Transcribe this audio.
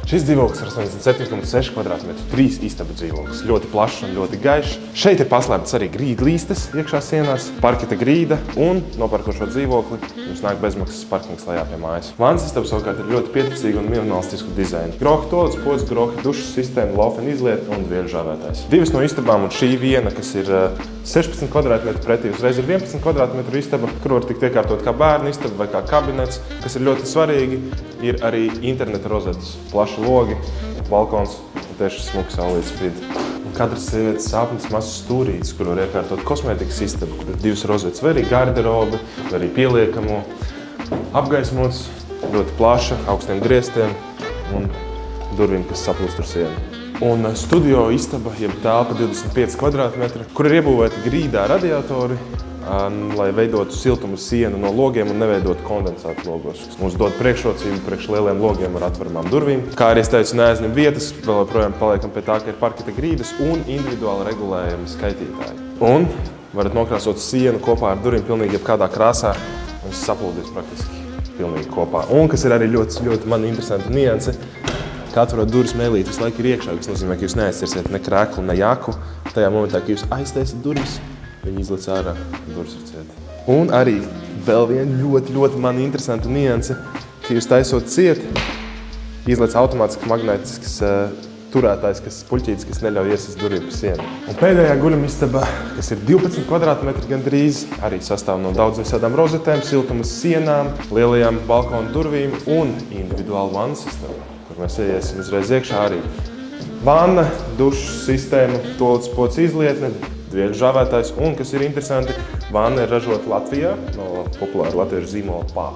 Šis dzīvoklis ir 87,6 kvadrātmetru, 3 istabu dzīvoklis. Ļoti plašs un ļoti gaišs. Šeit ir paslēptas arī grīdlīstes iekšā sienās, parketa grīda un nopērkot šo dzīvokli jums nāk bezmaksas parkings lejā pie mājas. Vannas istaba savukārt ir ļoti pieticīga un minimalistisku dizainu. Grohi toalets, pods, grohi, dušas sistēma, lofena izlieta un dvieļu žāvētājs. Divas no istabām un šī viena, kas ir 16 kvadrātmetru pretī, uzreiz ir 11 kvadrātmetru istaba, kur var tikt iekārtot kā bērnu istaba vai kā kabinets, kas ir ļoti svarīgi. Ir arī interneta rozetes, plaši logi, balkons un tieši smuki saulītes spīd. Katras sievietes sapnis mazs stūrītis, kur var iekārtot kosmētikas istabu, kur ir 2 rozetes, vai arī garderobe, vai arī pieliekamo, apgaismots, ļoti plaša, augstiem griestiem un durvīm, kas saplūst ar sienu. Un studio istaba, jeb telpa 25 kvadrātmetri, kur ir iebūvēti grīdā radiatori, lai veidotu siltumu sienu no logiem un neveidotu kondensātu logos. Mums dod priekšrocību priekš lieliem logiem ar atveramām durvīm. Kā arī es teicu, neaizņem vietas, vēl joprojām paliekam pie tā, ka ir parketa grīdas un individuāli regulējami skaitītāji. Un varat nokrāsot sienu kopā ar durvīm pilnīgi jebkādā krāsā, un es saplūdīs praktiski pilnīgi kopā. Un kas ir arī ļoti man interesanta nianse, ka atverot durvis mēlīt visu laiku ir iekšā, kas nozīmē, ka jūs neaizcirsiet ne krēklu, ne jaku. Tajā momentā, ka jūs aiztaisat durvis, viņi izlec ārā, durvis ir cieti. Un arī vēl viena ļoti man interesanta nianse, ka jūs taisot cieti, izlec automātiski magnētisks turētājs, puļķītis, kas neļauj iesist durvīm pa sienu. Un pēdējā guļamistaba, kas ir 12 kvadrātmetri gandrīz, arī sastāv no daudz visādām rozetēm, siltumas sienām, lielajām balkonu durvīm un individuālu vannas istabu, kur mēs iesim uzreiz iekšā arī. Vanna, dušas sistēma, toalets, pods, izlietne, dvieļu žāvētājs un, kas ir interesanti, vanna ir ražota Latvijā no populāra latviešu zīmola PA.